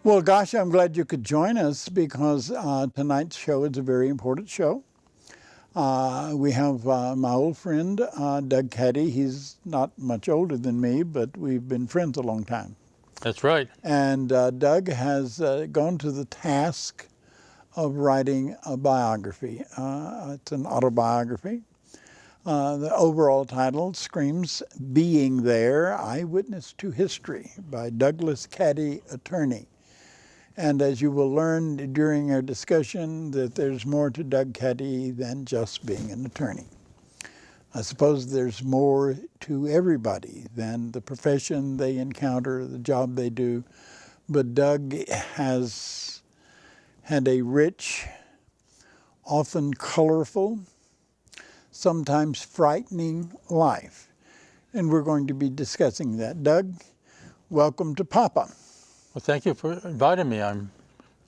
Well, gosh, I'm glad you could join us because tonight's show is a very important show. We have my old friend, Doug Caddy. He's not much older than me, but we've been friends a long time. That's right. And Doug has gone to the task of writing a biography. It's an autobiography. The overall title screams Being There, Eyewitness to History by Douglas Caddy, attorney. And as you will learn during our discussion, that there's more to Doug Caddy than just being an attorney. I suppose there's more to everybody than the profession they encounter, the job they do. But Doug has had a rich, often colorful, sometimes frightening life. And we're going to be discussing that. Doug, welcome to Papa. Well, thank you for inviting me.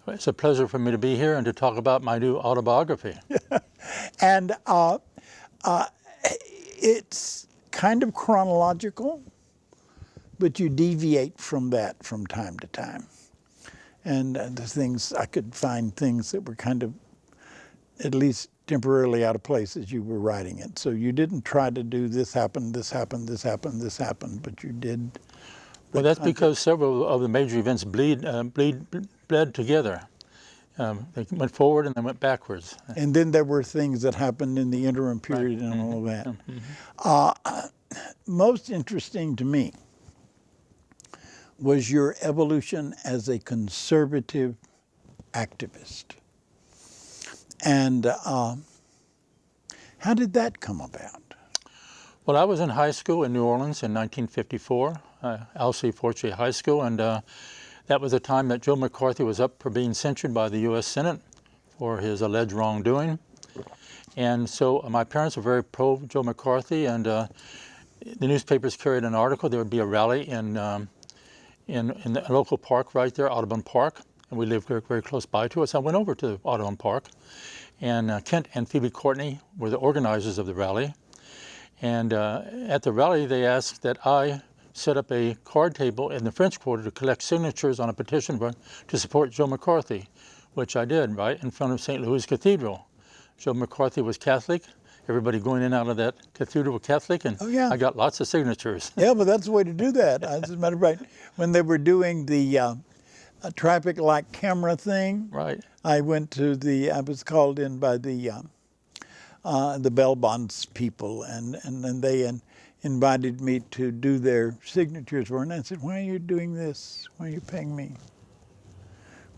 It's a pleasure for me to be here and to talk about my new autobiography. And it's kind of chronological, but you deviate from that from time to time. And I could find things that were kind of, at least temporarily out of place as you were writing it. So you didn't try to do this happened, this happened, this happened, this happened, but you did. Well, that's because several of the major events bled together. They went forward and they went backwards. And then there were things that happened in the interim period, right, and all of that. Most interesting to me was your evolution as a conservative activist. And how did that come about? Well, I was in high school in New Orleans in 1954, Alcee Fortier High School, and that was the time that Joe McCarthy was up for being censured by the U.S. Senate for his alleged wrongdoing. And so my parents were very pro Joe McCarthy, and the newspapers carried an article. There would be a rally in the local park right there, Audubon Park, and we lived very, very close by to us. I went over to Audubon Park, and Kent and Phoebe Courtney were the organizers of the rally. And at the rally, they asked that I set up a card table in the French Quarter to collect signatures on a petition to support Joe McCarthy, which I did, right in front of St. Louis Cathedral. Joe McCarthy was Catholic. Everybody going in and out of that cathedral was Catholic, and I got lots of signatures. Yeah, but that's the way to do that. As a matter of fact, when they were doing the traffic light camera thing, right, I was called in by the bail bonds people, and then they invited me to do their signatures for, and I said, why are you doing this? Why are you paying me?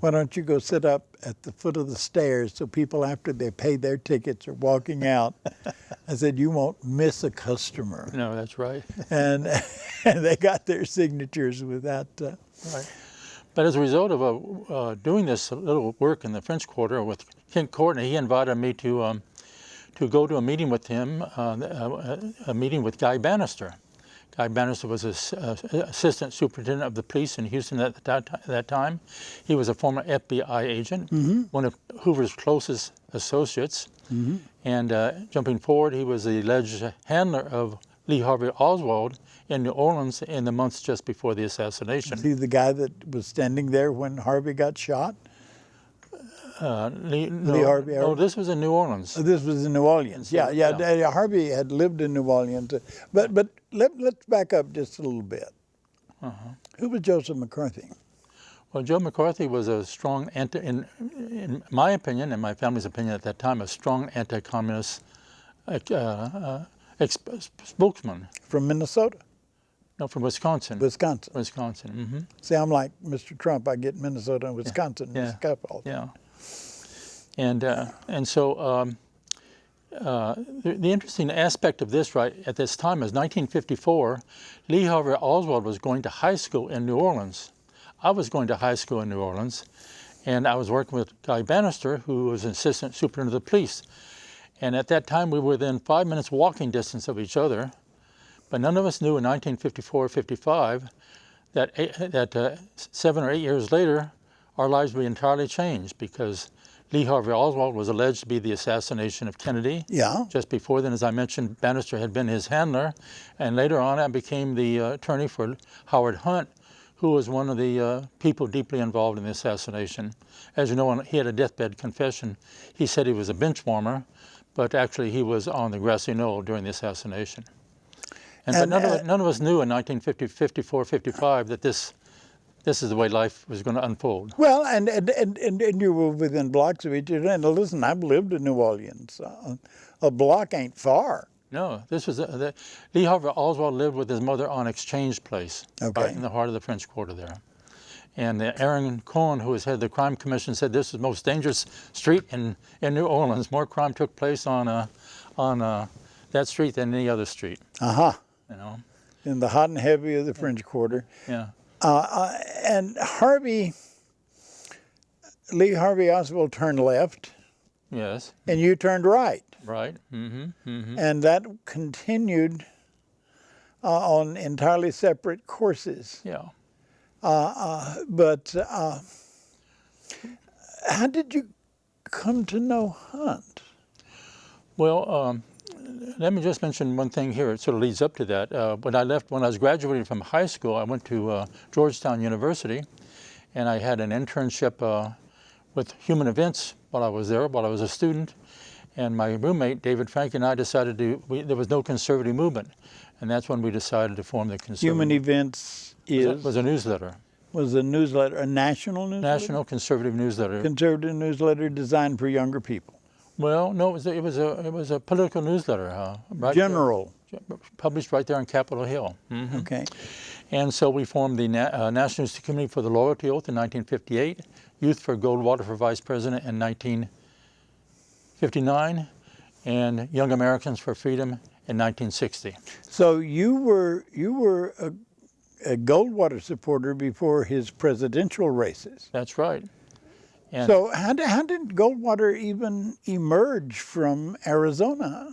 Why don't you go sit up at the foot of the stairs so people, after they pay their tickets, are walking out? I said, you won't miss a customer. No, that's right. And they got their signatures with that. Right. But as a result of doing this little work in the French Quarter with Kent Courtney, he invited me to go to a meeting with him, a meeting with Guy Bannister. Guy Bannister was assistant superintendent of the police in Houston at that time. He was a former FBI agent, one of Hoover's closest associates. And jumping forward, he was the alleged handler of Lee Harvey Oswald in New Orleans in the months just before the assassination. Was he the guy that was standing there when Harvey got shot? Lee Harvey. No, this was in New Orleans. This was in New Orleans. Yeah. Harvey had lived in New Orleans. But let's back up just a little bit. Who was Joseph McCarthy? Well, Joe McCarthy was a strong in my opinion and my family's opinion at that time, a strong anti-communist spokesman. From Minnesota? No, from Wisconsin. Wisconsin. See, I'm like Mr. Trump. I get Minnesota and Wisconsin. Yeah. And so the interesting aspect of this, right, at this time is 1954, Lee Harvey Oswald was going to high school in New Orleans. I was going to high school in New Orleans, and I was working with Guy Bannister, who was an assistant superintendent of the police. And at that time, we were within 5 minutes walking distance of each other, but none of us knew in 1954-55 that 7 or 8 years later, our lives would be entirely changed, because Lee Harvey Oswald was alleged to be the assassination of Kennedy. Yeah. Just before then, as I mentioned, Bannister had been his handler, and later on I became the attorney for Howard Hunt, who was one of the people deeply involved in the assassination. As you know, he had a deathbed confession. He said he was a bench warmer, but actually he was on the grassy knoll during the assassination. But none of us knew in 1954, 55 that this is the way life was going to unfold. Well, and you were within blocks of each other. And listen, I've lived in New Orleans. A block ain't far. No, this was Lee Harvey Oswald lived with his mother on Exchange Place, right in the heart of the French Quarter there. And Aaron Cohen, who was head of the crime commission, said this is the most dangerous street in New Orleans. More crime took place on that street than any other street. Uh-huh. You know, in the hot and heavy of the French Quarter. Yeah. And Lee Harvey Oswald turned left. Yes. And you turned right. Right. Mm-hmm. Mm-hmm. And that continued on entirely separate courses. Yeah. But how did you come to know Hunt? Well, let me just mention one thing here. It sort of leads up to that. When I was graduating from high school, I went to Georgetown University, and I had an internship with Human Events while I was there, while I was a student. And my roommate, David Frank, and I decided there was no conservative movement. And that's when we decided to form the Conservative. Human Events was a newsletter. Was a newsletter, a national newsletter? National conservative newsletter. Conservative newsletter designed for younger people. Well, no, it was a political newsletter. Right General. There, published right there on Capitol Hill. Mm-hmm. Okay. And so we formed the National Institute Committee for the Loyalty Oath in 1958, Youth for Goldwater for Vice President in 1959, and Young Americans for Freedom in 1960. So you were a Goldwater supporter before his presidential races. That's right. And so how did Goldwater even emerge from Arizona?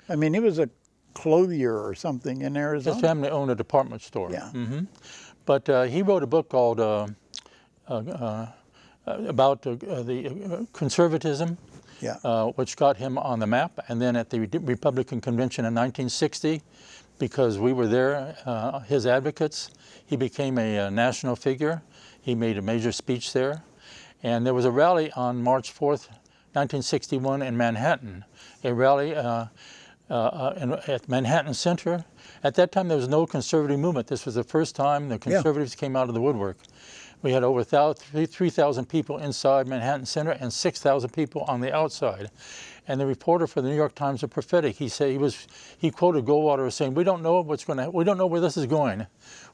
I mean, he was a clothier or something in Arizona. His family owned a department store. Yeah. Mm-hmm. But he wrote a book called about the conservatism, which got him on the map. And then at the Republican Convention in 1960, because we were there, his advocates, he became a national figure. He made a major speech there. And there was a rally on March 4th, 1961 in Manhattan, a rally at Manhattan Center. At that time, there was no conservative movement. This was the first time the conservatives came out of the woodwork. We had over 3,000 people inside Manhattan Center and 6,000 people on the outside. And the reporter for the New York Times was prophetic. He said he quoted Goldwater as saying, "We don't know we don't know where this is going.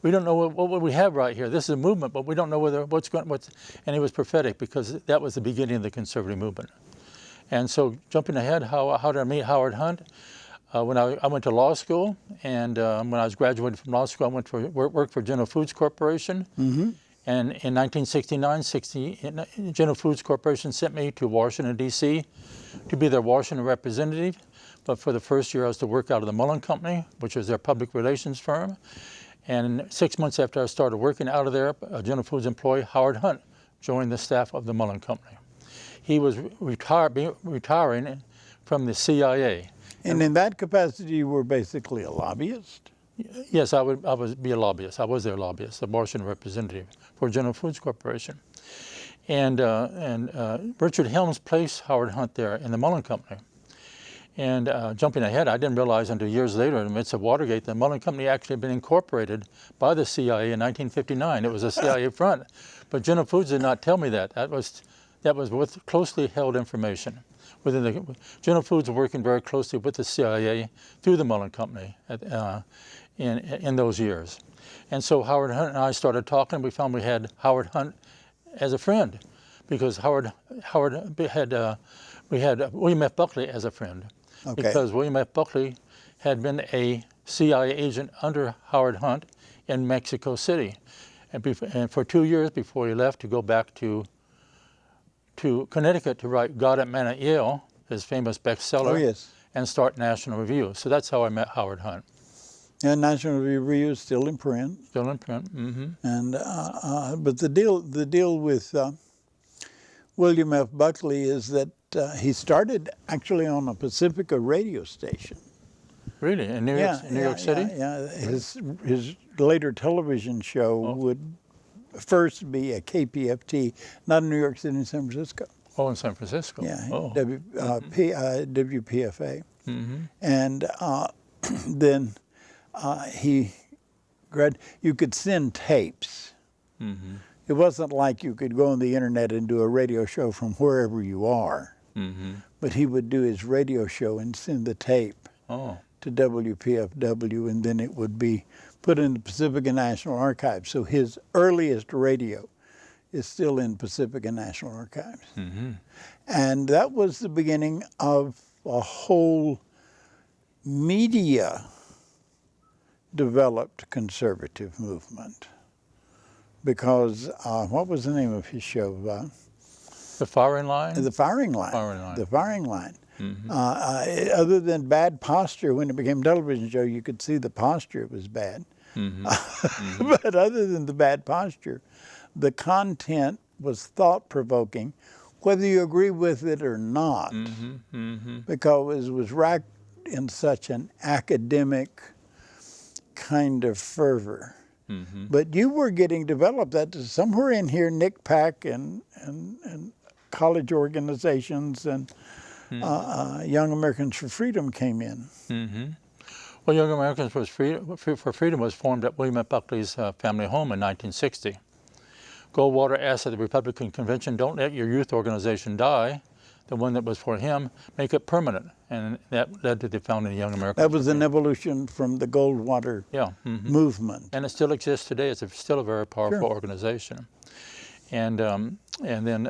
We don't know what we have right here. This is a movement, but we don't know and he was prophetic because that was the beginning of the conservative movement. And so, jumping ahead, how did I meet Howard Hunt? When I went to law school, and when I was graduating from law school, I went to work for General Foods Corporation. Mm-hmm. And in 1969, General Foods Corporation sent me to Washington, D.C. to be their Washington representative. But for the first year, I was to work out of the Mullen Company, which was their public relations firm. And 6 months after I started working out of there, a General Foods employee, Howard Hunt, joined the staff of the Mullen Company. He was retiring from the CIA. And in that capacity, you were basically a lobbyist? Yes, I would be a lobbyist. I was their lobbyist, the Washington representative for General Foods Corporation. And Richard Helms placed Howard Hunt there in the Mullen Company. And jumping ahead, I didn't realize until years later, in the midst of Watergate, the Mullen Company actually had been incorporated by the CIA in 1959. It was a CIA front. But General Foods did not tell me that. That was with closely held information. General Foods were working very closely with the CIA through the Mullen Company in those years. And so Howard Hunt and I started talking. We found we had Howard Hunt as a friend because we had William F. Buckley as a friend. Okay. Because William F. Buckley had been a CIA agent under Howard Hunt in Mexico City. And for 2 years before he left to go back to Connecticut to write God at Man at Yale, his famous bestseller, and start National Review. So that's how I met Howard Hunt. And National Review is still in print. Still in print. Mm-hmm. And but the deal with William F. Buckley is that he started actually on a Pacifica radio station. Really, in New York City? Yeah. His later television show would first to be a KPFT, not in New York City, in San Francisco. Oh, in San Francisco. Yeah, Oh. WPFA. Mm-hmm. And then you could send tapes. Mm-hmm. It wasn't like you could go on the internet and do a radio show from wherever you are. Mm-hmm. But he would do his radio show and send the tape Oh. to WPFW, and then it would be put in the Pacifica National Archives. So his earliest radio is still in Pacifica National Archives. Mm-hmm. And that was the beginning of a whole media developed conservative movement. Because what was the name of his show? The Firing Line? The Firing Line. Firing Line. The Firing Line. Mm-hmm. Other than bad posture, when it became a television show, you could see the posture was bad. Mm-hmm. Mm-hmm. But other than the bad posture, the content was thought-provoking, whether you agree with it or not, Mm-hmm. Mm-hmm. because it was racked in such an academic kind of fervor. Mm-hmm. But you were getting developed. That somewhere in here, Nick Pack and college organizations and Young Americans for Freedom came in. Mm-hmm. Well, Young Americans for Freedom was formed at William F. Buckley's family home in 1960. Goldwater asked at the Republican convention, "Don't let your youth organization die," the one that was for him, "make it permanent." And that led to the founding of Young Americans. That was an evolution from the Goldwater movement. And it still exists today. It's still a very powerful Sure. organization. And then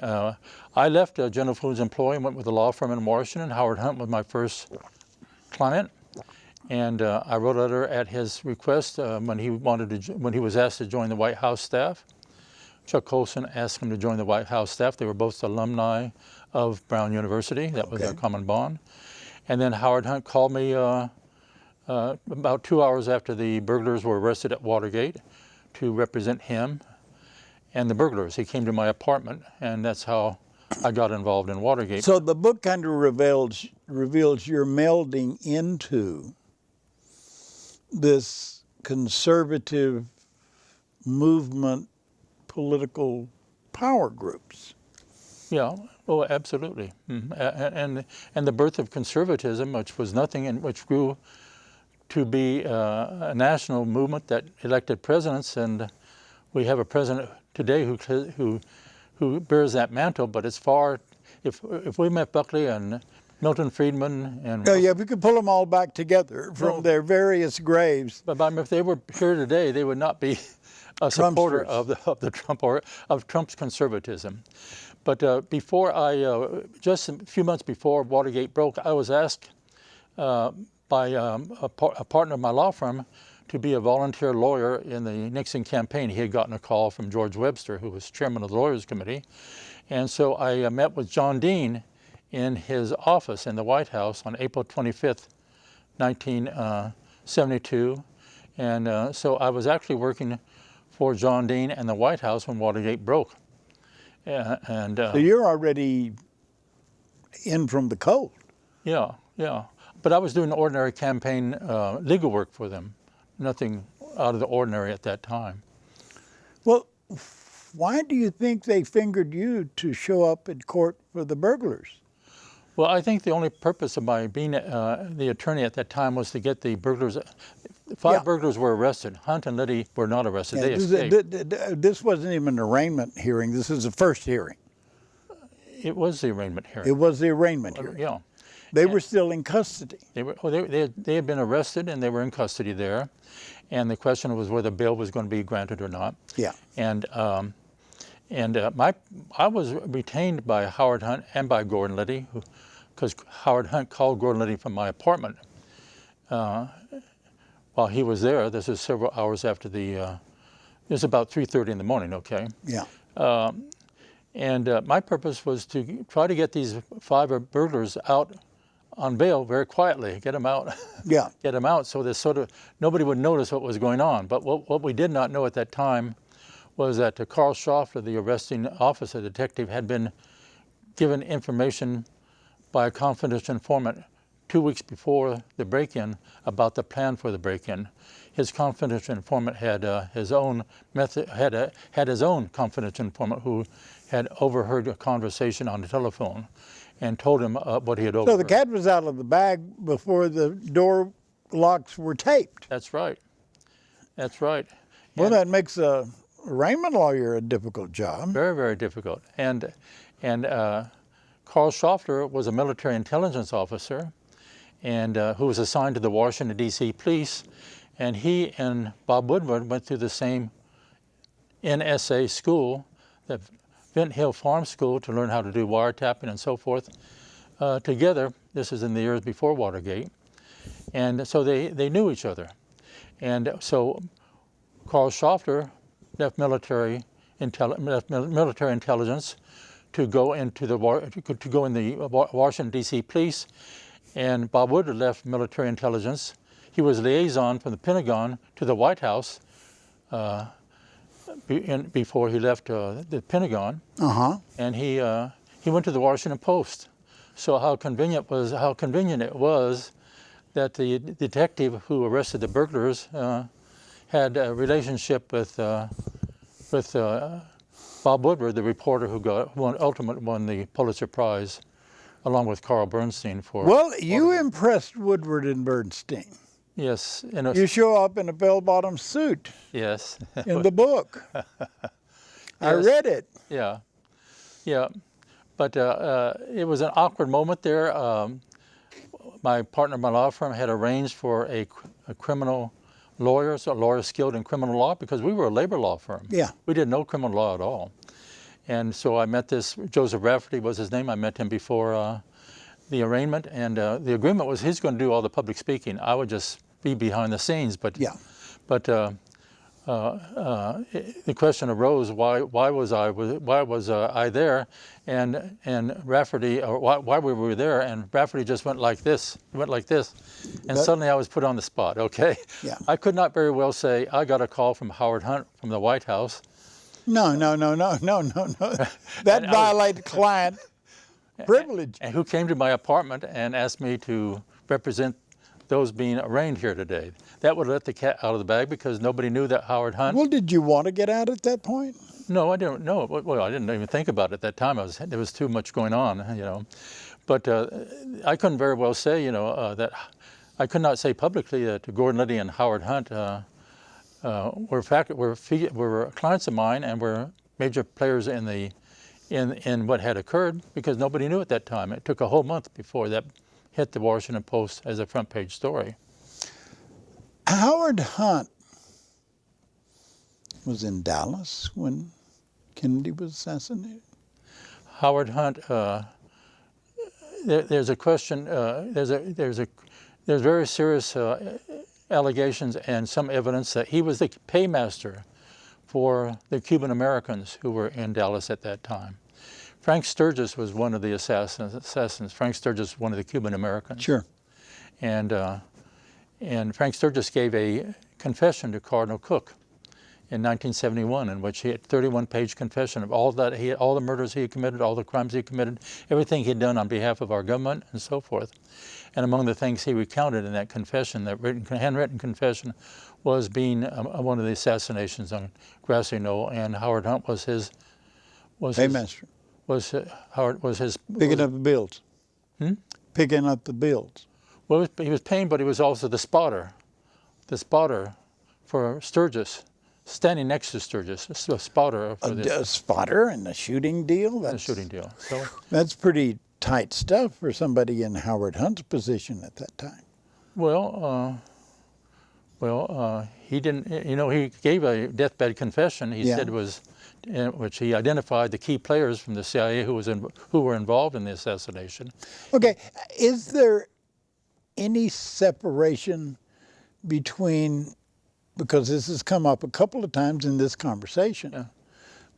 I left General Foods employee and went with a law firm in Washington. Howard Hunt was my first client. And I wrote a letter at his request when he was asked to join the White House staff. Chuck Colson asked him to join the White House staff. They were both alumni of Brown University. That was their common bond. And then Howard Hunt called me about 2 hours after the burglars were arrested at Watergate to represent him and the burglars. He came to my apartment, and that's how I got involved in Watergate. So the book kind of reveals your melding into this conservative movement, political power groups. Yeah, oh, absolutely. Mm-hmm. And the birth of conservatism, which was nothing, and which grew to be a national movement that elected presidents, and we have a president today who bears that mantle. But it's far, if William F. Buckley and Milton Friedman and Oh yeah, we could pull them all back together from their various graves. But if they were here today, they would not be a supporter of Trump's conservatism. But just a few months before Watergate broke, I was asked by a partner of my law firm to be a volunteer lawyer in the Nixon campaign. He had gotten a call from George Webster, who was chairman of the Lawyers Committee. And so I met with John Dean in his office in the White House on April 25th, 1972. And so I was actually working for John Dean and the White House when Watergate broke. So you're already in from the cold. Yeah. But I was doing ordinary campaign legal work for them. Nothing out of the ordinary at that time. Well, why do you think they fingered you to show up in court for the burglars? Well, I think the only purpose of my being the attorney at that time was to get the burglars. Five burglars were arrested. Hunt and Liddy were not arrested. They escaped. This wasn't even an arraignment hearing. This is the first hearing. It was the arraignment hearing. It was the arraignment hearing. Yeah. They were still in custody. They had been arrested and they were in custody there, and the question was whether bail was going to be granted or not. Yeah. And I was retained by Howard Hunt and by Gordon Liddy, because Howard Hunt called Gordon Liddy from my apartment while he was there. This is several hours after it was about 3:30 in the morning. Okay. Yeah. And my purpose was to try to get these five burglars out on bail very quietly, get them out. Yeah. Get them out so that nobody would notice what was going on. But what we did not know at that time was that Carl Schroffler, the arresting officer, detective, had been given information by a confidential informant 2 weeks before the break-in about the plan for the break-in. his confidential informant had his own method, had his own confidential informant who had overheard a conversation on the telephone and told him what he had overheard. So the cat was out of the bag before the door locks were taped. That's right. That's right. Well, that makes a arraignment lawyer a difficult job. Very, very difficult. And Carl Schofter was a military intelligence officer, and who was assigned to the Washington, D.C. police, and he and Bob Woodward went through the same NSA school, the Vint Hill Farm School, to learn how to do wiretapping and so forth together. This is in the years before Watergate. And so they knew each other. And so Carl Schofter left military intelligence to go into the Washington, D.C. police, and Bob Woodward left military intelligence. He was liaison from the Pentagon to the White House before he left the Pentagon. And he went to the Washington Post. So how convenient it was that the detective who arrested the burglars had a relationship with Bob Woodward, the reporter who ultimately won the Pulitzer Prize, along with Carl Bernstein for. Well, you impressed Woodward and Bernstein. Yes. You show up in a bell-bottom suit. Yes. In the book. I read it. Yeah. Yeah. But it was an awkward moment there. My partner in my law firm had arranged for a criminal lawyer, so a lawyer skilled in criminal law, because we were a labor law firm. Yeah. We did no criminal law at all. And so I met this, Joseph Rafferty was his name. I met him before the arraignment, and the agreement was he's going to do all the public speaking. I would just be behind the scenes. But yeah. But the question arose: why was I there? And Rafferty, or why we were there? And Rafferty just went like this. He went like this, and suddenly I was put on the spot. Okay. Yeah. I could not very well say I got a call from Howard Hunt from the White House. No. That violated client privilege. And who came to my apartment and asked me to represent those being arraigned here today. That would let the cat out of the bag, because nobody knew that Howard Hunt. Well, did you want to get out at that point? No, I didn't. No, well, I didn't even think about it at that time. There was too much going on, But I couldn't very well say, that I could not say publicly that Gordon Liddy and Howard Hunt were clients of mine and were major players in what had occurred, because nobody knew at that time. It took a whole month before that hit the Washington Post as a front page story. Howard Hunt was in Dallas when Kennedy was assassinated. Howard Hunt, there's a question. There's very serious allegations and some evidence that he was the paymaster for the Cuban Americans who were in Dallas at that time. Frank Sturgis was one of the assassins. Frank Sturgis was one of the Cuban Americans. Sure. And Frank Sturgis gave a confession to Cardinal Cook in 1971, in which he had a 31-page confession of all the murders he had committed, all the crimes he had committed, everything he had done on behalf of our government, and so forth. And among the things he recounted in that confession, that handwritten confession, was being one of the assassinations on Grassy Knoll, and Howard Hunt was his paymaster. Howard was his picking up the bills. Picking up the bills. Well, he was paying, but he was also the spotter for Sturgis, standing next to Sturgis, a spotter. A spotter and a shooting deal? A shooting deal. So that's pretty tight stuff for somebody in Howard Hunt's position at that time. Well, he didn't, he gave a deathbed confession. He said it was, in which he identified the key players from the CIA who were involved in the assassination. Okay, is there any separation between, because this has come up a couple of times in this conversation,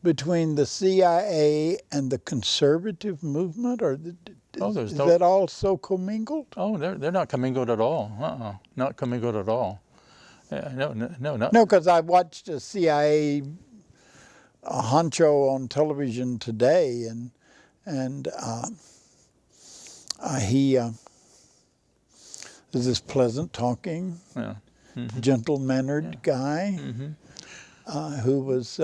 between the CIA and the conservative movement, or is that all so commingled? Oh, they're not commingled at all. Not commingled at all. No, because I watched a CIA honcho on television today, and he is this pleasant talking. Yeah. gentle-mannered guy who was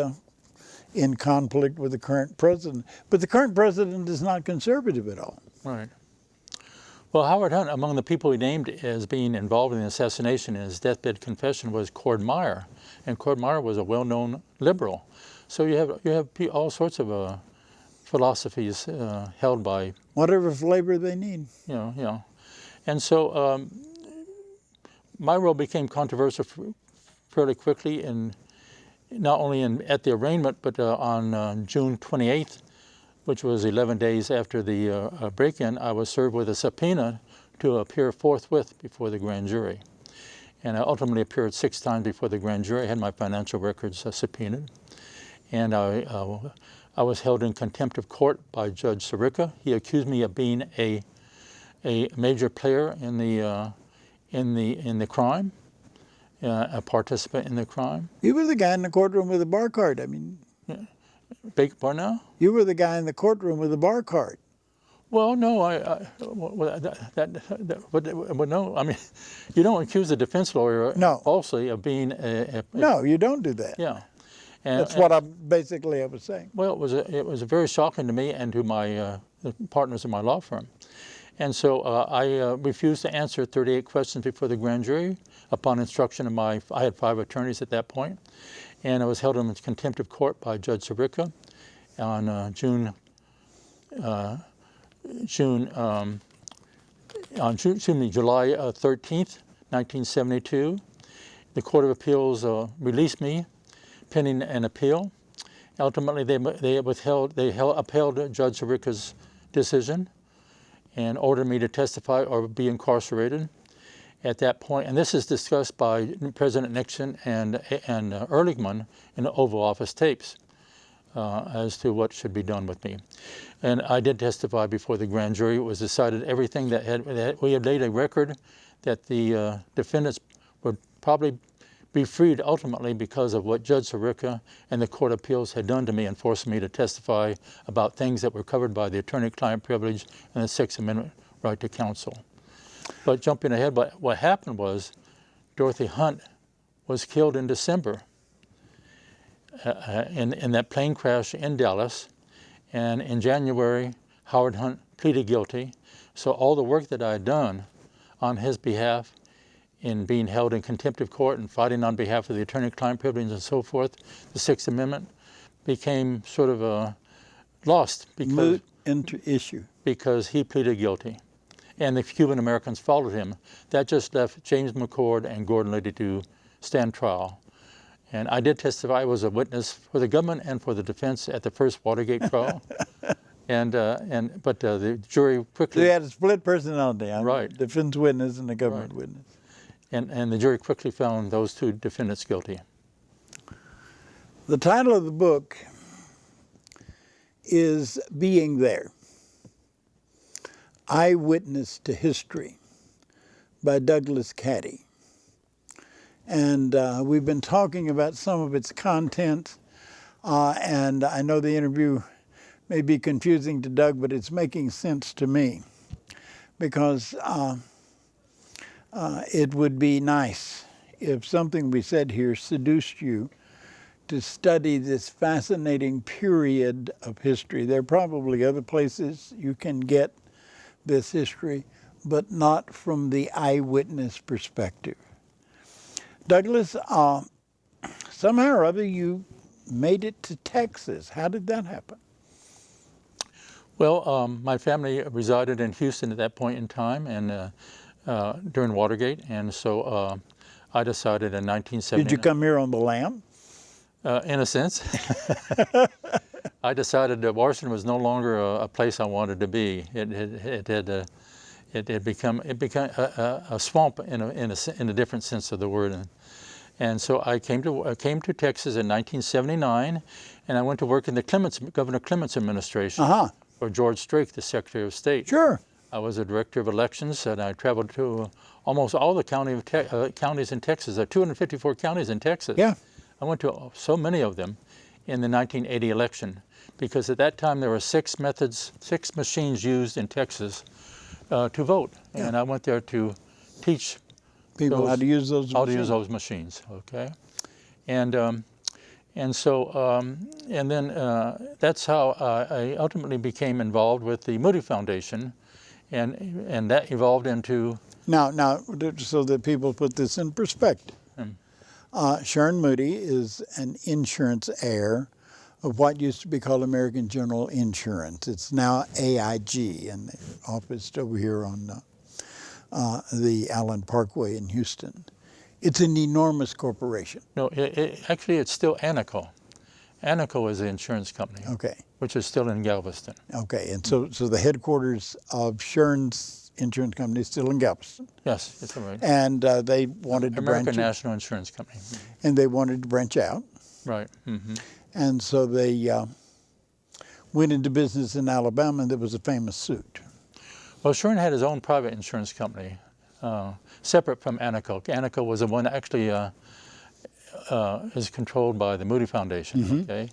in conflict with the current president. But the current president is not conservative at all. Right. Well, Howard Hunt, among the people he named as being involved in the assassination in his deathbed confession was Cord Meyer, and Cord Meyer was a well-known liberal. So you have all sorts of philosophies held by whatever flavor they need. And so my role became controversial fairly quickly, not only at the arraignment, but on June 28th, which was 11 days after the break-in, I was served with a subpoena to appear forthwith before the grand jury. And I ultimately appeared 6 times before the grand jury. I had my financial records subpoenaed. And I was held in contempt of court by Judge Sirica. He accused me of being a major player in the crime, a participant in the crime. You were the guy in the courtroom with the bar card. I mean, Beg your pardon now? You were the guy in the courtroom with the bar card. Well, no, no. I mean, you don't accuse a defense lawyer falsely of being No, you don't do that. Yeah. That's what I was saying. Well, it was very shocking to me and to my the partners in my law firm. And so I refused to answer 38 questions before the grand jury upon instruction of I had 5 attorneys at that point. And I was held in contempt of court by Judge Sirica on July 13th, 1972. The Court of Appeals released me pending an appeal. Ultimately, they upheld Judge Sirica's decision and ordered me to testify or be incarcerated. At that point, and this is discussed by President Nixon and Ehrlichman in the Oval Office tapes as to what should be done with me. And I did testify before the grand jury. It was decided everything we had laid a record that the defendants would probably be freed ultimately because of what Judge Sirica and the Court of Appeals had done to me and forced me to testify about things that were covered by the attorney-client privilege and the Sixth Amendment right to counsel. But jumping ahead, what happened was Dorothy Hunt was killed in December in that plane crash in Dallas. And in January, Howard Hunt pleaded guilty. So all the work that I had done on his behalf in being held in contempt of court and fighting on behalf of the attorney-client privilege and so forth, the Sixth Amendment, became sort of lost because he pleaded guilty. And the Cuban Americans followed him. That just left James McCord and Gordon Liddy to stand trial. And I did testify. I was a witness for the government and for the defense at the first Watergate trial. But the jury quickly... So you had a split personality. Right. Defense witness and the government witness. And the jury quickly found those 2 defendants guilty. The title of the book is Being There. Eyewitness to History by Douglas Caddy. And we've been talking about some of its content, and I know the interview may be confusing to Doug, but it's making sense to me because it would be nice if something we said here seduced you to study this fascinating period of history. There are probably other places you can get this history, but not from the eyewitness perspective. Douglas, somehow or other you made it to Texas. How did that happen? Well, my family resided in Houston at that point in time and during Watergate, and so I decided in 1979... Did you come here on the lam? In a sense. I decided that Washington was no longer a place I wanted to be. It had become a swamp in a different sense of the word, and so I came to Texas in 1979, and I went to work in the Governor Clements administration for George Strait, the Secretary of State. Sure. I was a director of elections, and I traveled to almost all the counties in Texas. There are 254 counties in Texas. Yeah. I went to so many of them in the 1980 election, because at that time there were 6 machines used in Texas to vote. Yeah. And I went there to teach people how to use those how to machines. use those machines. Okay, and then that's how I ultimately became involved with the Moody Foundation, and that evolved into. Now, so that people put this in perspective, Sherm Moody is an insurance heir of what used to be called American General Insurance. It's now AIG, and the office over here on the Allen Parkway in Houston. It's an enormous corporation. No, actually, it's still Anaco. Anaco is the insurance company. Okay. Which is still in Galveston. Okay, and so the headquarters of Sherm's insurance company is still in Galveston. Yes, that's right. And they wanted to branch American National Insurance Company. And they wanted to branch out. Right. Mm-hmm. And so they went into business in Alabama, and there was a famous suit. Well, Sherm had his own private insurance company, separate from Anaco. Anaco was the one that actually is controlled by the Moody Foundation. Mm-hmm. Okay,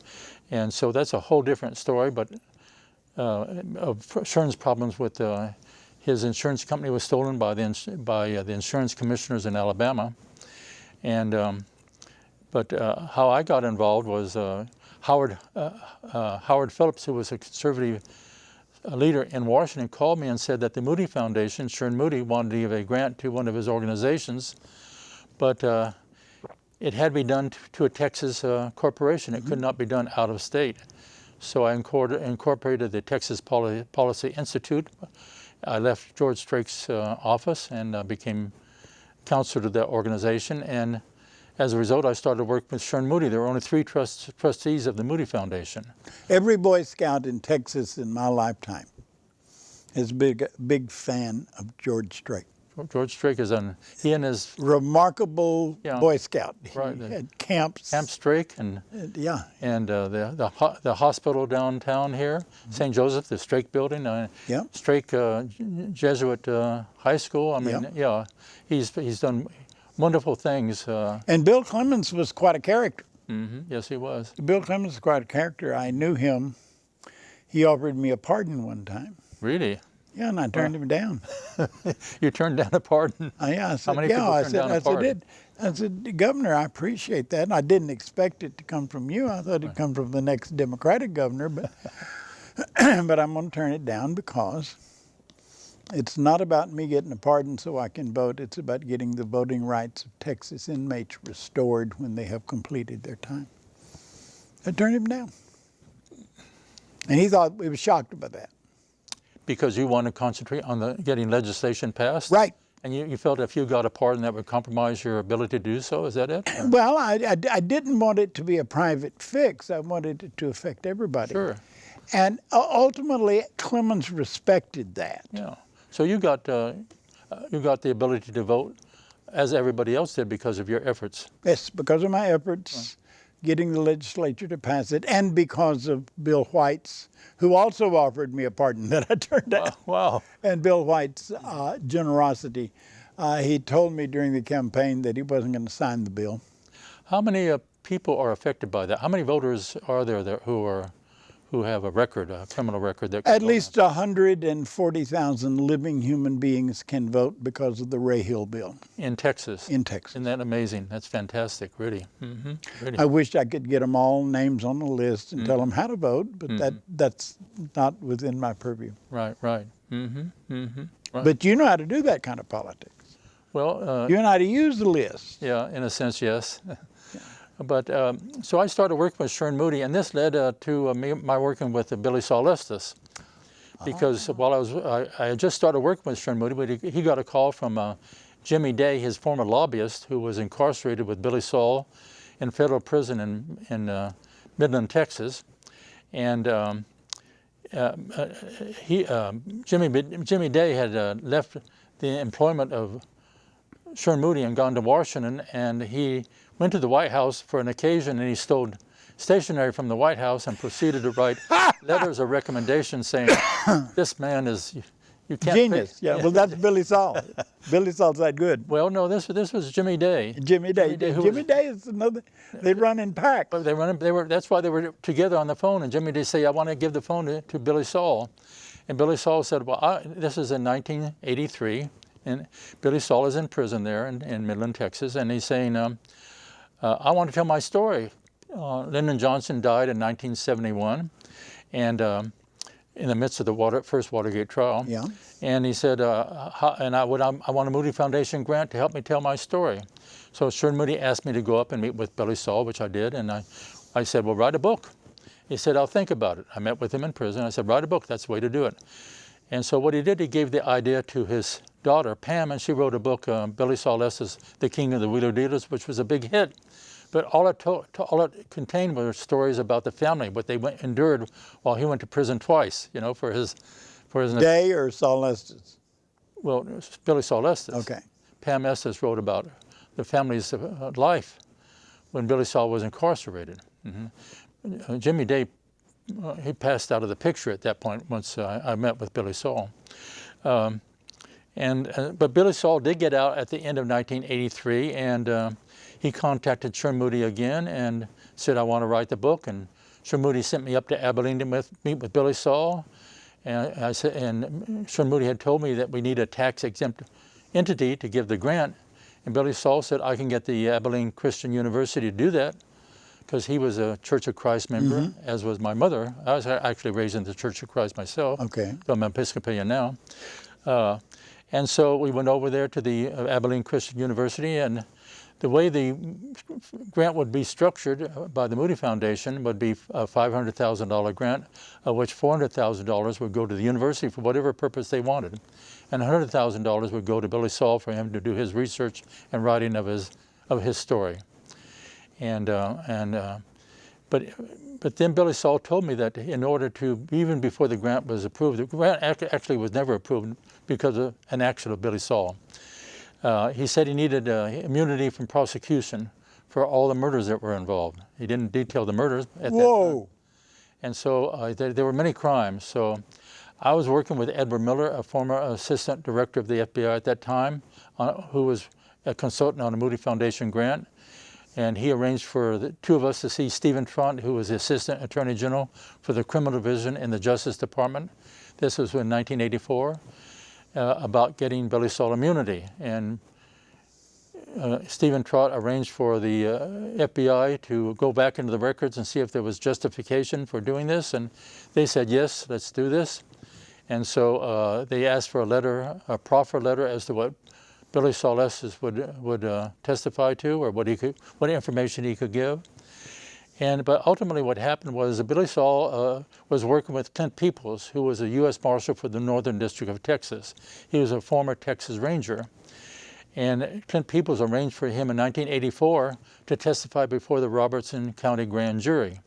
and so that's a whole different story. But of Sherm's problems with his insurance company was stolen by the insurance commissioners in Alabama, and but how I got involved was Howard Phillips, who was a conservative leader in Washington, called me and said that the Moody Foundation, Sherm Moody, wanted to give a grant to one of his organizations, but it had to be done to a Texas corporation. It could not be done out of state. So I incorporated the Texas Policy Institute. I left George Strake's office and became counselor to that organization. And as a result, I started working with Sherm Moody. There were only 3 trustees of the Moody Foundation. Every Boy Scout in Texas in my lifetime is a big fan of George Strake. George Strake is he and his remarkable Boy Scout. Right, he had camps. Camp Strake and the hospital downtown here, St. Joseph, the Strake building. Strake Jesuit High School. I mean, he's done wonderful things. And Bill Clemens was quite a character. Mm-hmm. Yes, he was. Bill Clemens was quite a character. I knew him. He offered me a pardon one time. Really? Yeah, and I turned him down. You turned down a pardon? Yeah, I said, how many people turned down a pardon? I said, Governor, I appreciate that. And I didn't expect it to come from you. I thought it'd come from the next Democratic governor, but but I'm going to turn it down because it's not about me getting a pardon so I can vote. It's about getting the voting rights of Texas inmates restored when they have completed their time. I turned him down. And he was shocked about that. Because you want to concentrate on getting legislation passed? Right. And you felt if you got a pardon that would compromise your ability to do so? Is that it? Well, I didn't want it to be a private fix. I wanted it to affect everybody. Sure. And ultimately, Clemens respected that. Yeah. So you got the ability to vote as everybody else did because of your efforts. Yes, because of my efforts getting the legislature to pass it, and because of Bill White's, who also offered me a pardon that I turned down. Wow. And Bill White's generosity. He told me during the campaign that he wasn't going to sign the bill. How many people are affected by that? How many voters are there who have a criminal record? At least 140,000 living human beings can vote because of the Ray Hill bill. In Texas? In Texas. Isn't that amazing? That's fantastic, really. Mm-hmm. Really. I wish I could get them all names on the list and tell them how to vote, but that's not within my purview. Right. Mm-hmm. Mm-hmm. Right. But you know how to do that kind of politics. Well, you know how to use the list. Yeah, in a sense, yes. But so I started working with Sherm Moody, and this led to my working with Billy Saul Estes, because while I had just started working with Sherm Moody, but he got a call from Jimmy Day, his former lobbyist, who was incarcerated with Billy Saul in federal prison in Midland, Texas, and Jimmy Day had left the employment of Sherm Moody and gone to Washington, and he went to the White House for an occasion, and he stole stationery from the White House and proceeded to write letters of recommendation saying, this man is, you can't genius. Yeah, well, that's Billy Saul. Billy Saul's that good. Well, no, this was Jimmy Day. Jimmy Day is another, they run in packs. But that's why they were together on the phone, and Jimmy Day said, I want to give the phone to Billy Saul. And Billy Saul said, well, this is in 1983. And Billy Saul is in prison there in Midland, Texas, and he's saying, I want to tell my story. Lyndon Johnson died in 1971, and in the midst of the first Watergate trial. Yeah. And he said, I want a Moody Foundation grant to help me tell my story. So Sherman Moody asked me to go up and meet with Billy Saul, which I did, and I said, well, write a book. He said, I'll think about it. I met with him in prison. I said, write a book. That's the way to do it. And so what he did, he gave the idea to his daughter, Pam, and she wrote a book, Billy Saul Estes, The King of the Wheeler Dealers, which was a big hit. But all it contained were stories about the family, what they endured while he went to prison twice, you know, for his Day or Saul Estes? Well, Billy Saul Estes. Okay. Pam Estes wrote about the family's life when Billy Saul was incarcerated. Jimmy Day, he passed out of the picture at that point once I met with Billy Saul. But Billy Saul did get out at the end of 1983, and he contacted Sherman Moody again and said, I want to write the book. And Sherman Moody sent me up to Abilene to meet with Billy Saul. And Sherman Moody had told me that we need a tax-exempt entity to give the grant. And Billy Saul said, I can get the Abilene Christian University to do that, because he was a Church of Christ member, as was my mother. I was actually raised in the Church of Christ myself. Okay. So I'm an Episcopalian now. And so we went over there to the Abilene Christian University, and the way the grant would be structured by the Moody Foundation would be a $500,000 grant, of which $400,000 would go to the university for whatever purpose they wanted, and $100,000 would go to Billy Saul for him to do his research and writing of his story. But then Billy Saul told me that in order to, even before the grant was approved, the grant actually was never approved because of an action of Billy Saul. He said he needed immunity from prosecution for all the murders that were involved. He didn't detail the murders at that time. And so there were many crimes. So I was working with Edward Miller, a former assistant director of the FBI at that time, who was a consultant on the Moody Foundation grant. And he arranged for the two of us to see Stephen Trott, who was the Assistant Attorney General for the Criminal Division in the Justice Department. This was in 1984, about getting Billy Saul immunity. And Stephen Trott arranged for the FBI to go back into the records and see if there was justification for doing this. And they said, yes, let's do this. And so they asked for a proffer letter as to what Billy Saul Estes would testify to, or what information he could give. But ultimately what happened was that Billy Saul was working with Clint Peoples, who was a U.S. Marshal for the Northern District of Texas. He was a former Texas Ranger. And Clint Peoples arranged for him in 1984 to testify before the Robertson County Grand Jury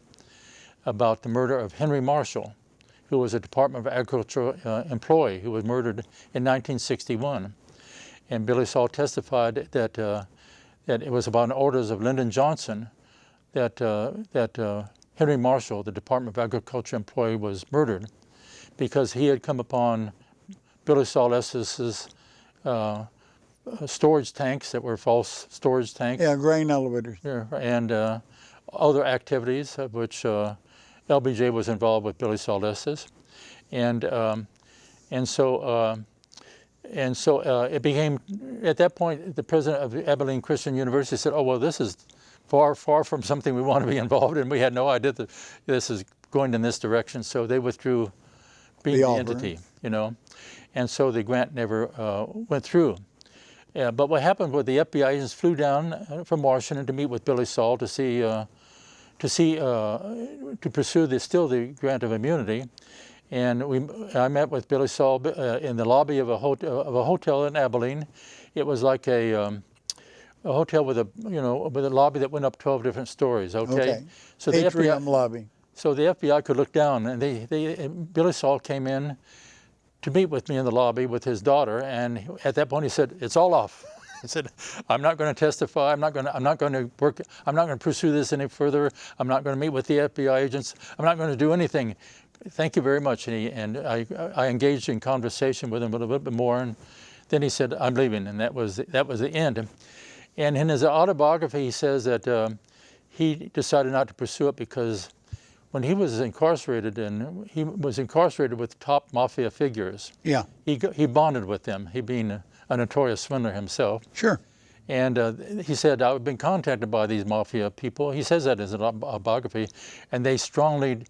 about the murder of Henry Marshall, who was a Department of Agriculture employee who was murdered in 1961. And Billy Saul testified that it was upon orders of Lyndon Johnson that Henry Marshall, the Department of Agriculture employee, was murdered because he had come upon Billy Saul Estes's storage tanks that were false storage tanks. Yeah, grain elevators. Yeah, and other activities of which LBJ was involved with Billy Saul Estes. And so it became, at that point, the president of the Abilene Christian University said, oh, well, this is far, far from something we want to be involved in. We had no idea that this is going in this direction. So they withdrew being the entity, you know. And so the grant never went through. But what happened was the FBI agents flew down from Washington to meet with Billy Saul to pursue the grant of immunity. And I met with Billy Saul in the lobby of a hotel in Abilene. It was like a hotel with a lobby that went up 12 different stories. Okay. So the Atrium lobby. So the FBI could look down, and Billy Saul came in to meet with me in the lobby with his daughter, and at that point he said, "It's all off." He said, "I'm not going to testify. I'm not going to pursue this any further. I'm not going to meet with the FBI agents. I'm not going to do anything. Thank you very much." And I engaged in conversation with him a little bit more, and then he said, "I'm leaving," and that was the end. And in his autobiography, he says that he decided not to pursue it because when he was incarcerated, with top mafia figures, yeah, he bonded with them. He being a notorious swindler himself. Sure. And he said, I've been contacted by these mafia people. He says that in his biography, and they strongly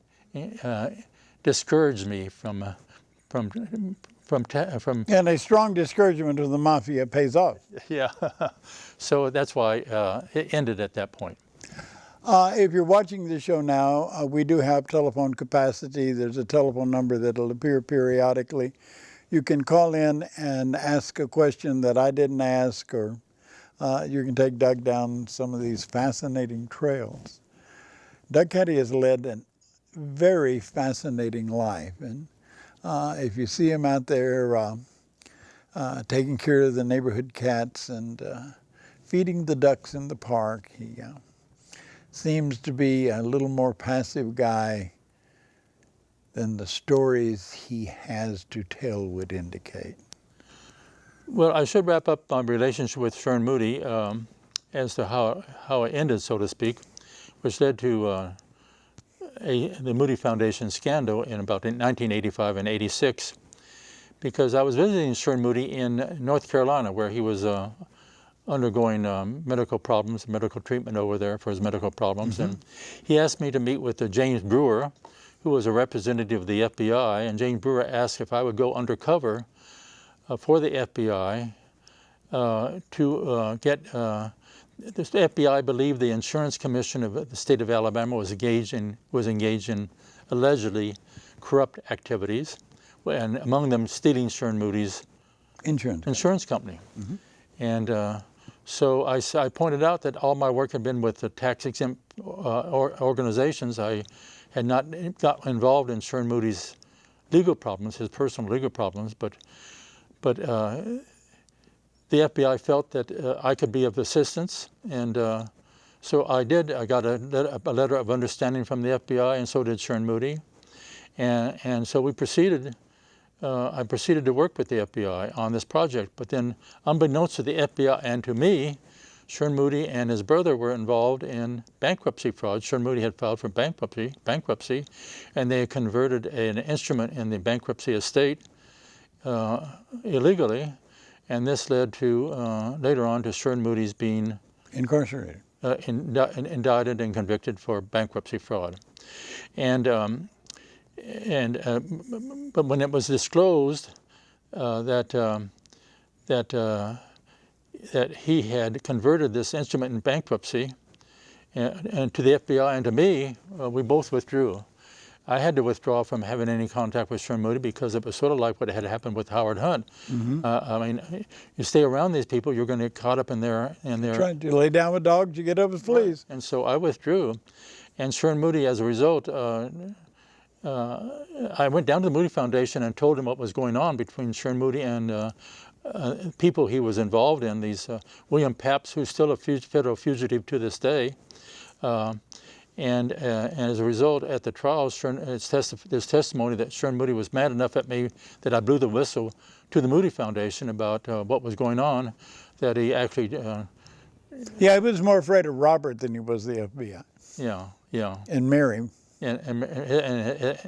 discouraged me from. And a strong discouragement of the mafia pays off. Yeah. So that's why it ended at that point. If you're watching the show now, we do have telephone capacity. There's a telephone number that'll appear periodically. You can call in and ask a question that I didn't ask, or you can take Doug down some of these fascinating trails. Doug Caddy has led a very fascinating life. And if you see him out there taking care of the neighborhood cats and feeding the ducks in the park, he seems to be a little more passive guy than the stories he has to tell would indicate. Well, I should wrap up my relationship with Sherm Moody as to how it ended, so to speak, which led to the Moody Foundation scandal in about 1985 and 86, because I was visiting Sherm Moody in North Carolina, where he was undergoing medical problems, medical treatment over there for his medical problems. And he asked me to meet with James Brewer, who was a representative of the FBI, and James Brewer asked if I would go undercover for the FBI to get, the FBI believed the Insurance Commission of the state of Alabama was engaged in allegedly corrupt activities, and among them stealing Sherm Moody's insurance company. And so I pointed out that all my work had been with the tax-exempt organizations. I had not got involved in Sherm Moody's legal problems, his personal legal problems, but the FBI felt that I could be of assistance, and so I did. I got a letter of understanding from the FBI, and so did Sherm Moody, and so we proceeded. I proceeded to work with the FBI on this project, but then, unbeknownst to the FBI and to me, Sherm Moody and his brother were involved in bankruptcy fraud. Sherm Moody had filed for bankruptcy, and they converted an instrument in the bankruptcy estate illegally, and this led to later on to Sherm Moody's being incarcerated, indicted and convicted for bankruptcy fraud, but when it was disclosed that he had converted this instrument in bankruptcy, and to the FBI and to me, we both withdrew. I had to withdraw from having any contact with Sherm Moody because it was sort of like what had happened with Howard Hunt. I mean, you stay around these people, you're going to get caught up in their. Trying to lay down with dogs, you get up with fleas. And so I withdrew, and Sherm Moody, as a result, I went down to the Moody Foundation and told him what was going on between Sherm Moody and people he was involved in. These William Papps, who's still a federal fugitive to this day. And as a result, at the trial, there's testimony that Sherm Moody was mad enough at me that I blew the whistle to the Moody Foundation about what was going on, that he actually... yeah, he was more afraid of Robert than he was the FBI. Yeah. And Mary. And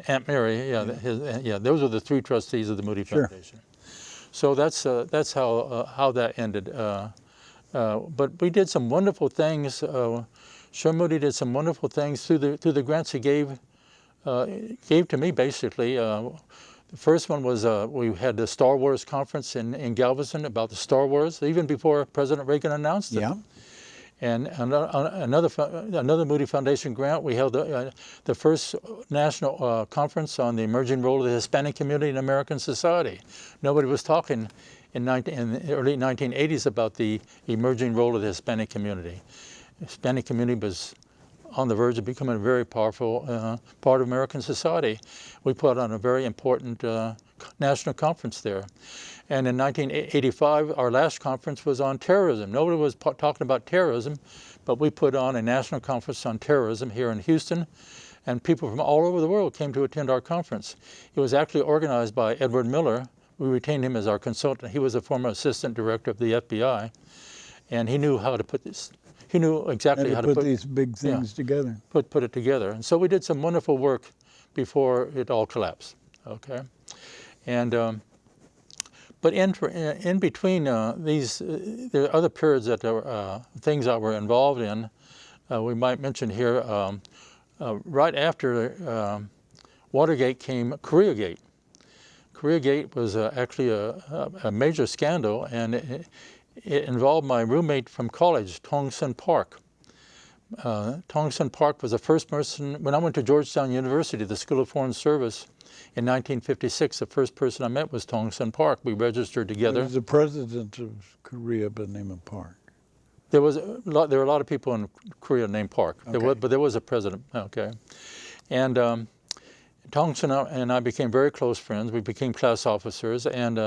Aunt Mary, those are the three trustees of the Moody Foundation. So that's how that ended. But we did some wonderful things. Sherm Moody did some wonderful things through the grants he gave to me, basically. The first one was we had the Star Wars conference in Galveston about the Star Wars, even before President Reagan announced it. Yeah. And another Moody Foundation grant, we held the first national conference on the emerging role of the Hispanic community in American society. Nobody was talking in the early 1980s about the emerging role of the Hispanic community. The Hispanic community was on the verge of becoming a very powerful part of American society. We put on a very important national conference there. And in 1985, our last conference was on terrorism. Nobody was talking about terrorism, but we put on a national conference on terrorism here in Houston, and people from all over the world came to attend our conference. It was actually organized by Edward Miller. We retained him as our consultant. He was a former assistant director of the FBI, and he knew how to put this. He knew exactly how to put these big things together. Put it together. And so we did some wonderful work before it all collapsed. Okay, and But in between these, there are other periods that things I were involved in. We might mention here, right after Watergate came Koreagate. Koreagate was actually a major scandal, and it involved my roommate from college, Tong-Sun Park. Tong-Sun Park was the first person, when I went to Georgetown University, the School of Foreign Service, in 1956, the first person I met was Tong-Sun Park. We registered together. There was the president of Korea by the name of Park. There were a lot of people in Korea named Park, Okay. but there was a president. Okay, and Tong-Sun and I became very close friends. We became class officers, and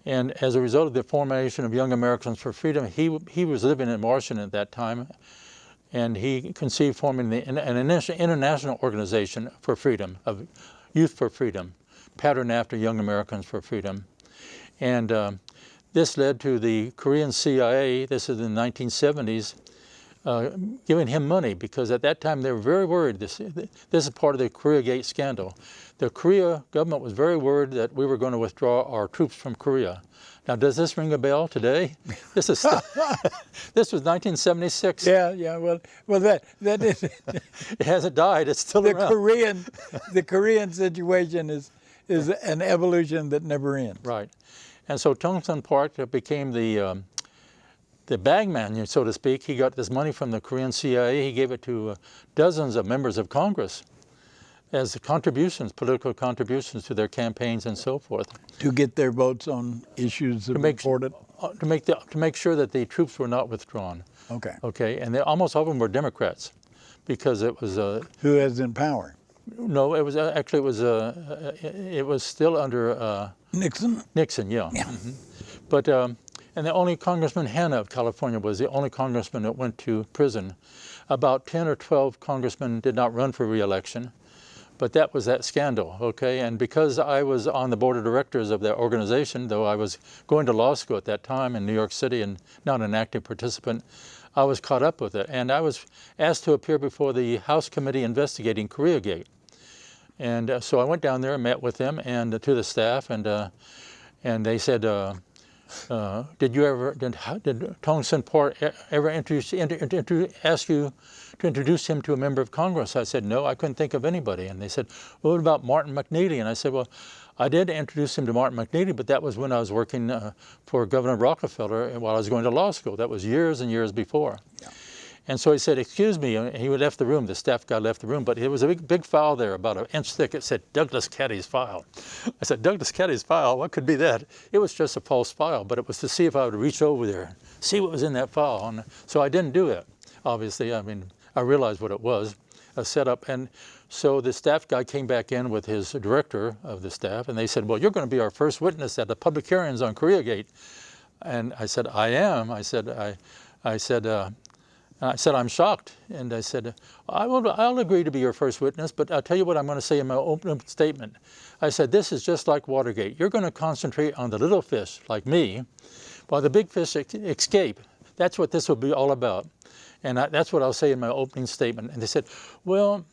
as a result of the formation of Young Americans for Freedom, he was living in Washington at that time, and he conceived forming an international organization for freedom, of Youth for Freedom, patterned after Young Americans for Freedom. And this led to the Korean CIA, this is in the 1970s, giving him money, because at that time they were very worried. This is part of the Koreagate scandal. The Korea government was very worried that we were going to withdraw our troops from Korea. Now, does this ring a bell today? This is this was 1976. Yeah. Well, that is It hasn't died. It's still around. The Korean situation is an evolution that never ends. Right, and so Tong-Sun Park became the bagman, so to speak. He got this money from the Korean CIA. He gave it to dozens of members of Congress as contributions, political contributions to their campaigns and so forth. To get their votes on issues that were important. To make sure that the troops were not withdrawn. Okay. Okay, and almost all of them were Democrats, because it was who was in power? No, it was actually it was still under Nixon. Nixon, yeah. Mm-hmm. But and the only Congressman Hanna of California was the only congressman that went to prison. About 10 or 12 congressmen did not run for re-election. But that was that scandal, okay? And because I was on the board of directors of that organization, though I was going to law school at that time in New York City and not an active participant, I was caught up with it. And I was asked to appear before the House Committee investigating Koreagate. And so I went down there and met with them and to the staff, and they said, did Tong-Sun Park ever ask you to introduce him to a member of Congress? I said, no, I couldn't think of anybody. And they said, well, what about Martin McNeely? And I said, well, I did introduce him to Martin McNeely, but that was when I was working for Governor Rockefeller while I was going to law school. That was years and years before. Yeah. And so he said, excuse me, and he left the room. The staff guy left the room, but it was a big file there, about an inch thick. It said, Douglas Caddy's file. I said, Douglas Caddy's file? What could be that? It was just a false file, but it was to see if I would reach over there, see what was in that file. And so I didn't do it, obviously. I mean, I realized what it was, a setup. And so the staff guy came back in with his director of the staff, and they said, well, you're going to be our first witness at the public hearings on Koreagate. And I said, I am. I said, I'm shocked. And I said, I'll agree to be your first witness, but I'll tell you what I'm going to say in my opening statement. I said, this is just like Watergate. You're going to concentrate on the little fish, like me, while the big fish escape. That's what this will be all about. And that's what I'll say in my opening statement. And they said, well,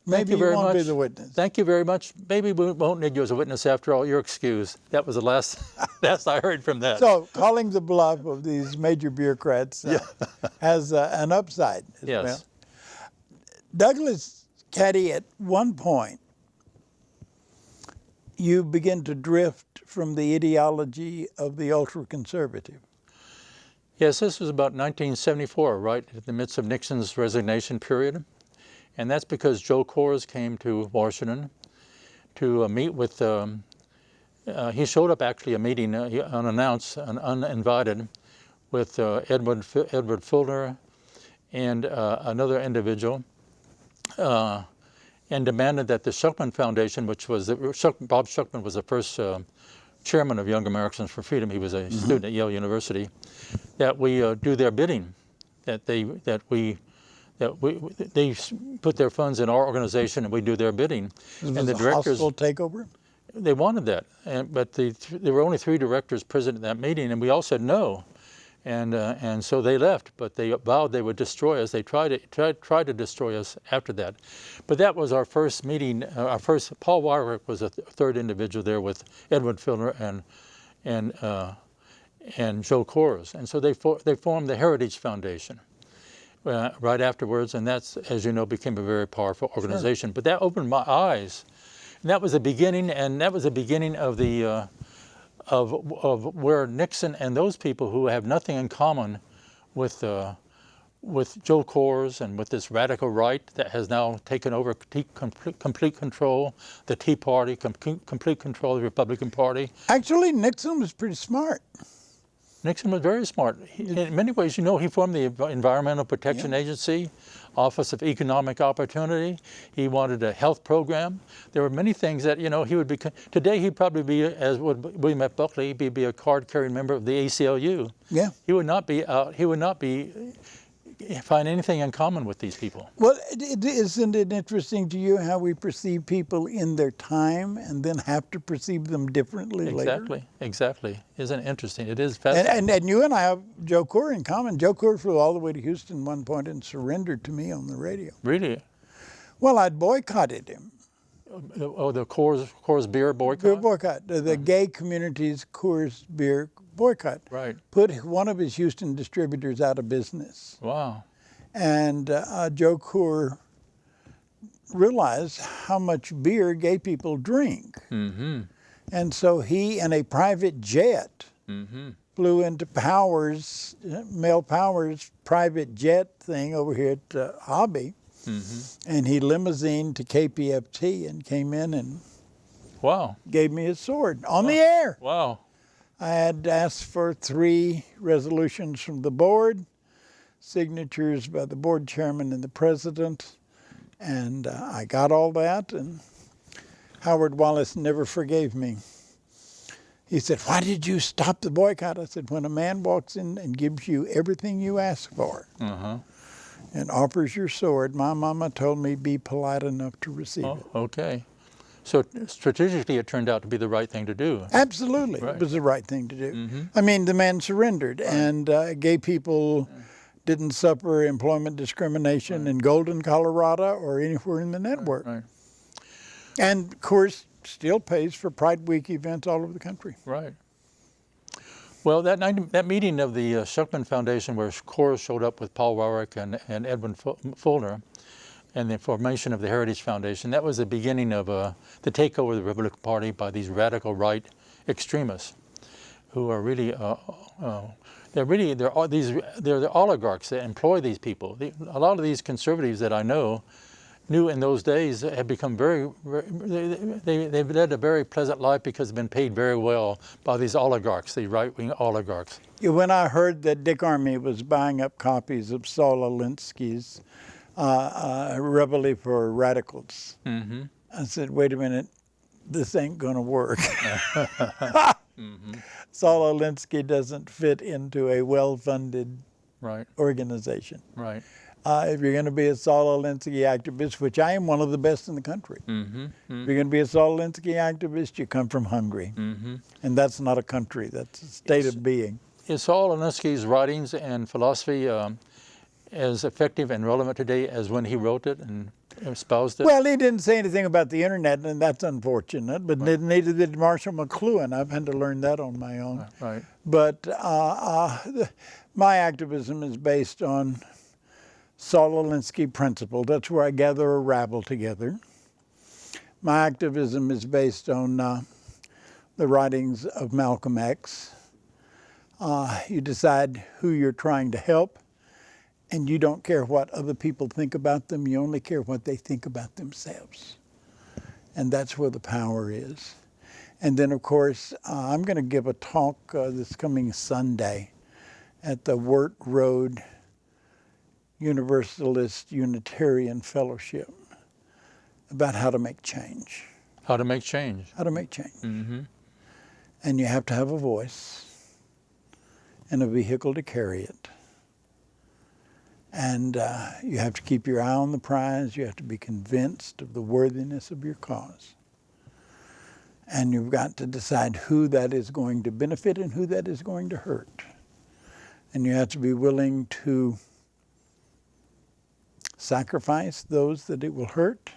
maybe you very much. Be the witness. Thank you very much. Maybe we won't need you as a witness after all. You're excused. That was the last I heard from that. So calling the bluff of these major bureaucrats has an upside. Yes. Well. Douglas Caddy, at one point, you begin to drift from the ideology of the ultra-conservative. Yes, this was about 1974, right in the midst of Nixon's resignation period. And that's because Joe Kors came to Washington to meet with, he showed up actually a meeting unannounced and uninvited with Edward Fulner and another individual, and demanded that the Schuckman Foundation, which was, Bob Schuckman was the first chairman of Young Americans for Freedom. He was a student at Yale University, that we do their bidding, that they put their funds in our organization and we do their bidding. And the directors, hostile takeover? They wanted that, but there were only 3 directors present at that meeting, and we all said no, and so they left. But they vowed they would destroy us. They tried to destroy us after that. But that was our first meeting. Paul Weyrich was a third individual there with Edward Filner and Joe Coors. And so they formed the Heritage Foundation right afterwards, and that's, as you know, became a very powerful organization. Sure. But that opened my eyes, and that was the beginning. And that was the beginning of the of where Nixon and those people who have nothing in common with Joe Coors and with this radical right that has now taken over complete control, the Tea Party, complete control of the Republican Party. Actually, Nixon was pretty smart. Nixon was very smart. In many ways, you know, he formed the Environmental Protection Agency, Office of Economic Opportunity. He wanted a health program. There were many things that, you know, he would be, today he'd probably be, as would William F. Buckley, he'd be a card-carrying member of the ACLU. Yeah. He would not find anything in common with these people. Well, isn't it interesting to you how we perceive people in their time and then have to perceive them differently later? Exactly. Isn't it interesting? It is fascinating. And you and I have Joe Coors in common. Joe Coors flew all the way to Houston at one point and surrendered to me on the radio. Really? Well, I'd boycotted him. Oh, the Coors beer boycott? Boycott. The gay community's Coors beer boycott. Right. Put one of his Houston distributors out of business. Wow. And Joe Coors realized how much beer gay people drink. Mm-hmm. And so he, in a private jet, flew into Powers, Mel Powers' private jet thing over here at Hobby. And he limousine to KPFT and came in and gave me his sword on the air. Wow. I had asked for 3 resolutions from the board, signatures by the board chairman and the president, and I got all that, and Howard Wallace never forgave me. He said, "Why did you stop the boycott?" I said, "When a man walks in and gives you everything you ask for and offers your sword, my mama told me be polite enough to receive it." Okay. So strategically, it turned out to be the right thing to do. Absolutely. Right. It was the right thing to do. I mean, the man surrendered, and gay people didn't suffer employment discrimination in Golden, Colorado, or anywhere in the network. Right. And, of course, still pays for Pride Week events all over the country. Right. Well, that meeting of the Schuckman Foundation, where Coors showed up with Paul Warwick and Edwin Fulner, and the formation of the Heritage Foundation, that was the beginning of the takeover of the Republican Party by these radical right extremists, who are really they're the oligarchs that employ these people. A lot of these conservatives that I knew in those days have become they've led a very pleasant life because they've been paid very well by these oligarchs, the right-wing oligarchs. When I heard that Dick Armey was buying up copies of Saul Alinsky's Reveille for Radicals, I said, wait a minute, this ain't going to work. Saul Alinsky doesn't fit into a well-funded organization. Right. If you're going to be a Saul Alinsky activist, which I am one of the best in the country, if you're going to be a Saul Alinsky activist, you come from Hungary. And that's not a country, that's a state of being. Is Saul Alinsky's writings and philosophy as effective and relevant today as when he wrote it and espoused it? Well, he didn't say anything about the internet, and that's unfortunate, but neither did Marshall McLuhan. I've had to learn that on my own. Right. But my activism is based on Saul Alinsky principle. That's where I gather a rabble together. My activism is based on the writings of Malcolm X. You decide who you're trying to help, and you don't care what other people think about them. You only care what they think about themselves. And that's where the power is. And then, of course, I'm going to give a talk this coming Sunday at the Wirt Road Universalist Unitarian Fellowship about how to make change. How to make change. How to make change. And you have to have a voice and a vehicle to carry it. And you have to keep your eye on the prize. You have to be convinced of the worthiness of your cause. And you've got to decide who that is going to benefit and who that is going to hurt. And you have to be willing to sacrifice those that it will hurt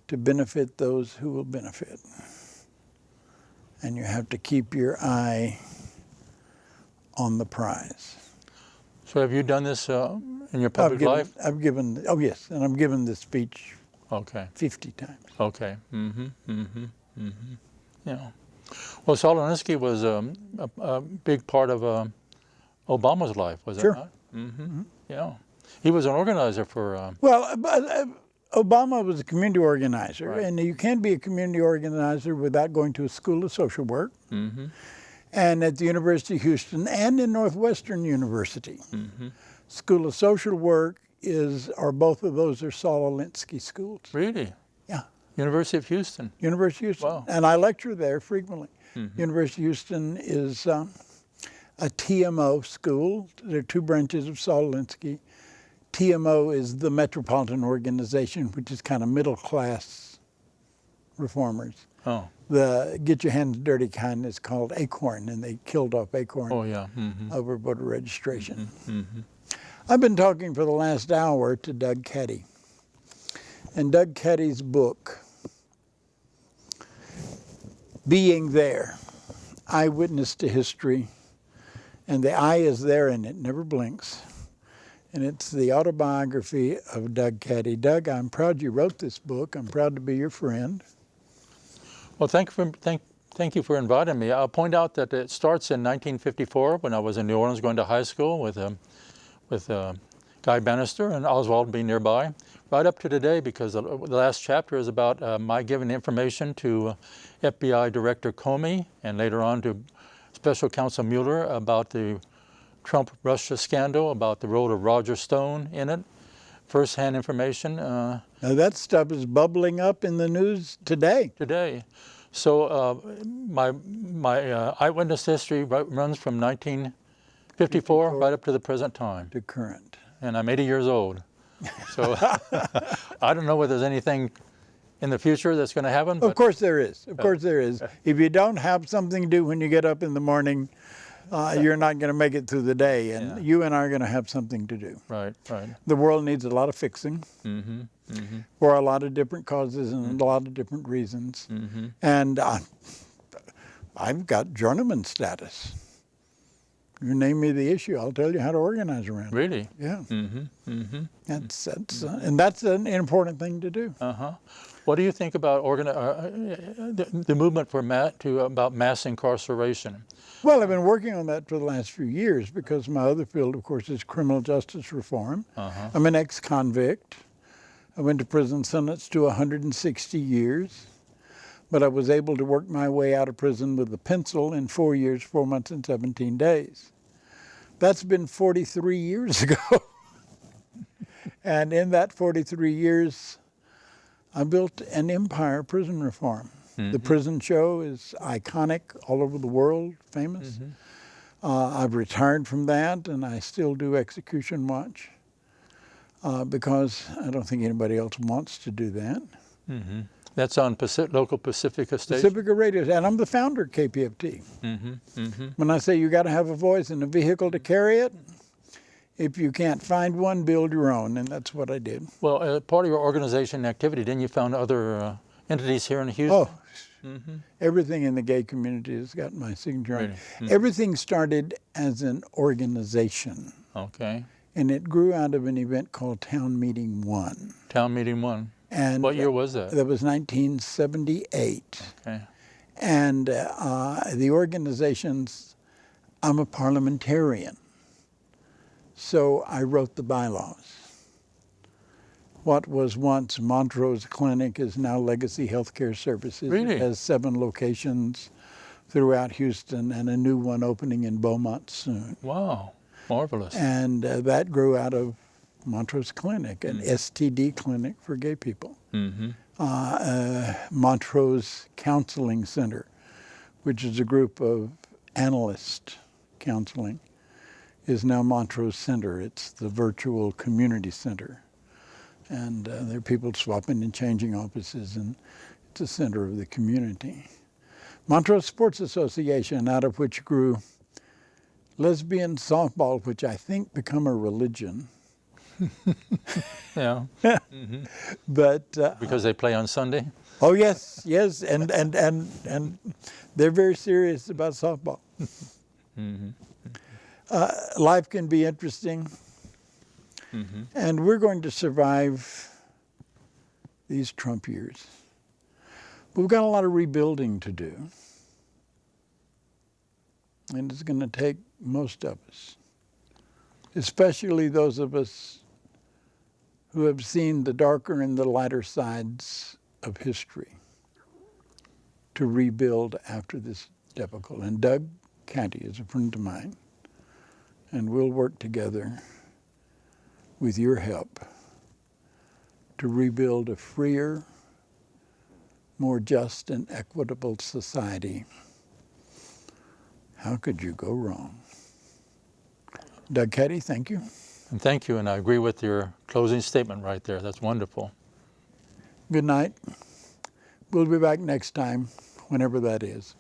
to benefit those who will benefit. and you have to keep your eye on the prize. So have you done this in your public life? I've given, oh yes, and I'm given this speech Okay. 50 times. Okay. Yeah. Well, Solinsky was a big part of Obama's life, was Sure. it not? Yeah. He was an organizer for. Well, Obama was a community organizer, Right. and you can't be a community organizer without going to a school of social work. And at the University of Houston and in Northwestern University, School of Social Work are both of those are Solinsky schools. Really? Yeah. University of Houston. University of Houston. Wow. And I lecture there frequently. University of Houston is a TMO school. There are two branches of Solinsky. TMO is the Metropolitan Organization, which is kind of middle class reformers. Oh. The get your hands dirty kind is called Acorn, and they killed off Acorn Oh yeah. over voter registration. I've been talking for the last hour to Doug Caddy. And Doug Caddy's book, Being There, Eyewitness to History, and the eye is there and it never blinks. And it's the autobiography of Doug Caddy. Doug, I'm proud you wrote this book. I'm proud to be your friend. Well, thank you for inviting me. I'll point out that it starts in 1954 when I was in New Orleans going to high school with Guy Bannister and Oswald being nearby, right up to today, because the last chapter is about my giving information to FBI Director Comey and later on to Special Counsel Mueller about the Trump-Russia scandal, about the role of Roger Stone in it, first-hand information. Now that stuff is bubbling up in the news today. So my eyewitness history runs from 1954 right up to the present time. To current. And I'm 80 years old. So I don't know whether there's anything in the future that's going to happen. Of course there is. Of course there is. If you don't have something to do when you get up in the morning, you're not going to make it through the day. And you and I are going to have something to do. Right. The world needs a lot of fixing for a lot of different causes and a lot of different reasons. And I've got journeyman status. You name me the issue, I'll tell you how to organize around it. Really? Yeah. That's and that's an important thing to do. What do you think about the movement for about mass incarceration? Well, I've been working on that for the last few years because my other field, of course, is criminal justice reform. I'm an ex-convict. I went to prison sentence to 160 years, but I was able to work my way out of prison with a pencil in 4 years, 4 months, and 17 days. That's been 43 years ago. And in that 43 years, I built an empire of prison reform. The prison show is iconic all over the world, famous. I've retired from that, and I still do execution watch because I don't think anybody else wants to do that. That's on local Pacifica station? Pacifica Radio, and I'm the founder of KPFT. When I say you got to have a voice and a vehicle to carry it, if you can't find one, build your own, and that's what I did. Well, part of your organization activity, didn't you found other entities here in Houston? Everything in the gay community has got my signature on it. Really? Everything started as an organization. Okay. And it grew out of an event called Town Meeting 1. Town Meeting 1. And what year was that? That was 1978. Okay. And the organizations, I'm a parliamentarian. So I wrote the bylaws. What was once Montrose Clinic is now Legacy Healthcare Services. Really? It has 7 locations throughout Houston and a new one opening in Beaumont soon. Wow, marvelous. And that grew out of Montrose Clinic, an STD clinic for gay people. Montrose Counseling Center, which is a group of analyst counseling, is now Montrose Center. It's the virtual community center. And there are people swapping and changing offices, and it's a center of the community. Montrose Sports Association, out of which grew lesbian softball, which I think become a religion. Yeah. But Because they play on Sunday? oh yes, yes, and they're very serious about softball. Life can be interesting, and we're going to survive these Trump years. We've got a lot of rebuilding to do, and it's going to take most of us, especially those of us who have seen the darker and the lighter sides of history, to rebuild after this debacle. And Doug Caddy is a friend of mine, and we'll work together with your help to rebuild a freer, more just and equitable society. How could you go wrong? Doug Caddy, thank you. And thank you, and I agree with your closing statement right there. That's wonderful. Good night. We'll be back next time, whenever that is.